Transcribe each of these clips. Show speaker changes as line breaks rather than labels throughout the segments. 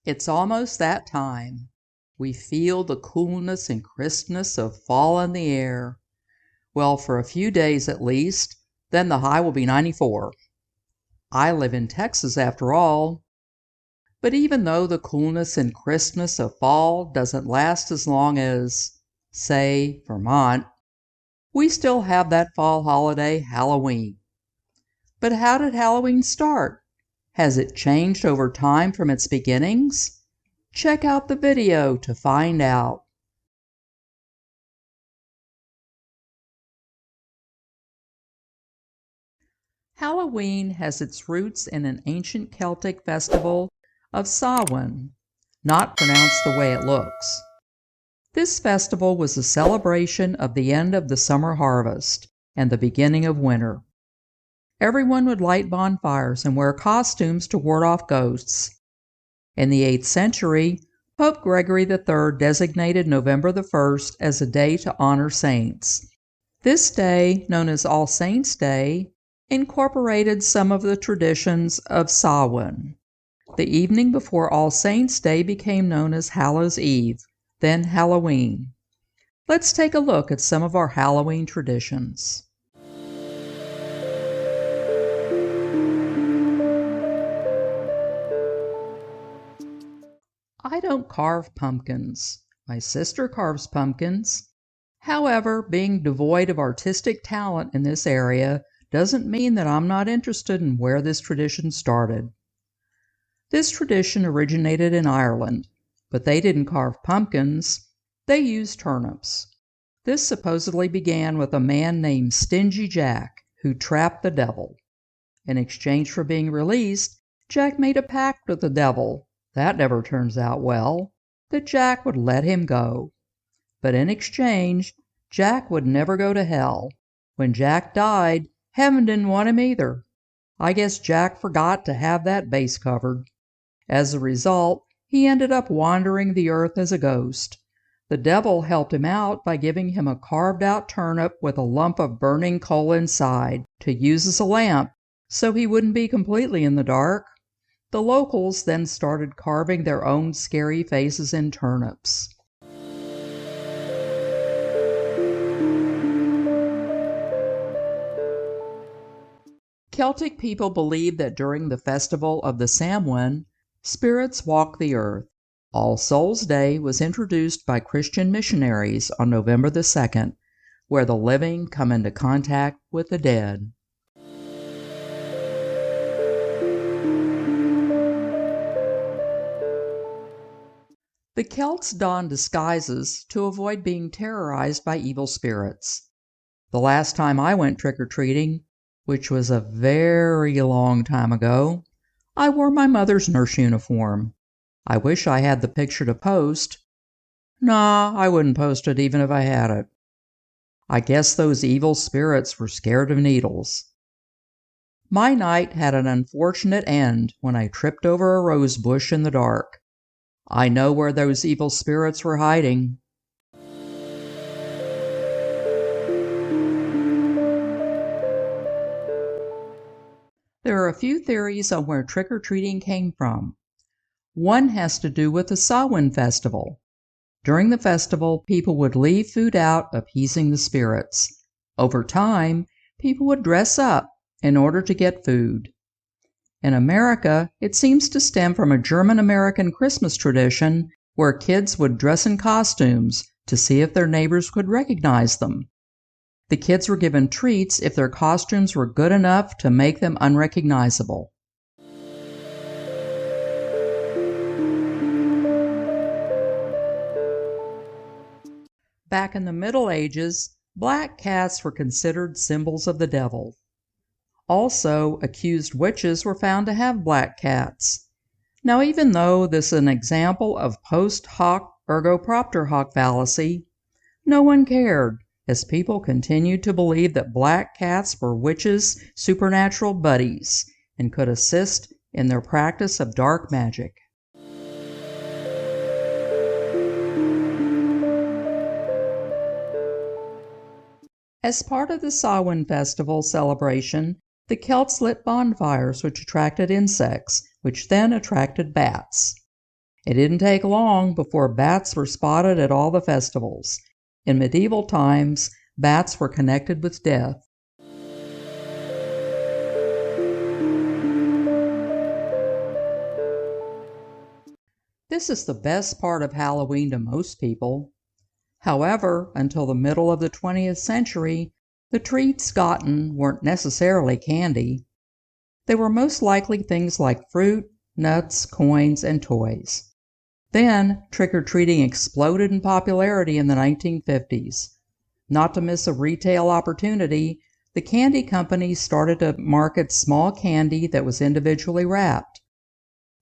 It's almost that time. We feel the coolness and crispness of fall in the air. Well, for a few days at least, then the high will be 94. I live in Texas after all. But even though the coolness and crispness of fall doesn't last as long as, say, Vermont, we still have that fall holiday, Halloween. But how did Halloween start? Has it changed over time from its beginnings? Check out the video to find out. Halloween has its roots in an ancient Celtic festival of Samhain, not pronounced the way it looks. This festival was a celebration of the end of the summer harvest and the beginning of winter. Everyone would light bonfires and wear costumes to ward off ghosts. In the 8th century, Pope Gregory III designated November the 1st as a day to honor saints. This day, known as All Saints' Day, incorporated some of the traditions of Samhain. The evening before All Saints' Day became known as Hallows' Eve, then Halloween. Let's take a look at some of our Halloween traditions. I don't carve pumpkins. My sister carves pumpkins. However, being devoid of artistic talent in this area doesn't mean that I'm not interested in where this tradition started. This tradition originated in Ireland, but they didn't carve pumpkins, they used turnips. This supposedly began with a man named Stingy Jack, who trapped the devil. In exchange for being released, Jack made a pact with the devil. That never turns out well, that Jack would let him go. But in exchange, Jack would never go to hell. When Jack died, heaven didn't want him either. I guess Jack forgot to have that base covered. As a result, he ended up wandering the earth as a ghost. The devil helped him out by giving him a carved-out turnip with a lump of burning coal inside to use as a lamp, so he wouldn't be completely in the dark. The locals then started carving their own scary faces in turnips. Celtic people believed that during the festival of the Samhain, spirits walk the earth. All Souls' Day was introduced by Christian missionaries on November the 2nd, where the living come into contact with the dead. The Celts donned disguises to avoid being terrorized by evil spirits. The last time I went trick-or-treating, which was a very long time ago, I wore my mother's nurse uniform. I wish I had the picture to post. Nah, I wouldn't post it even if I had it. I guess those evil spirits were scared of needles. My night had an unfortunate end when I tripped over a rose bush in the dark. I know where those evil spirits were hiding. There are a few theories on where trick-or-treating came from. One has to do with the Samhain festival. During the festival, people would leave food out, appeasing the spirits. Over time, people would dress up in order to get food. In America, it seems to stem from a German-American Christmas tradition where kids would dress in costumes to see if their neighbors could recognize them. The kids were given treats if their costumes were good enough to make them unrecognizable. Back in the Middle Ages, black cats were considered symbols of the devil. Also, accused witches were found to have black cats. Now, even though this is an example of post hoc ergo propter hoc fallacy, no one cared, as people continued to believe that black cats were witches' supernatural buddies and could assist in their practice of dark magic. As part of the Samhain festival celebration, the Celts lit bonfires which attracted insects, which then attracted bats. It didn't take long before bats were spotted at all the festivals. In medieval times, bats were connected with death. This is the best part of Halloween to most people. However, until the middle of the 20th century, the treats gotten weren't necessarily candy. They were most likely things like fruit, nuts, coins, and toys. Then, trick-or-treating exploded in popularity in the 1950s. Not to miss a retail opportunity, the candy companies started to market small candy that was individually wrapped.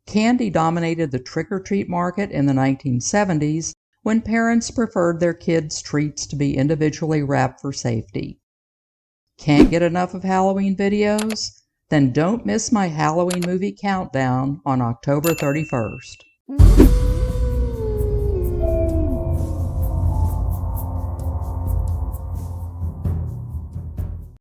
Candy dominated the trick-or-treat market in the 1970s when parents preferred their kids' treats to be individually wrapped for safety. Can't get enough of Halloween videos? Then don't miss my Halloween movie countdown on October 31st.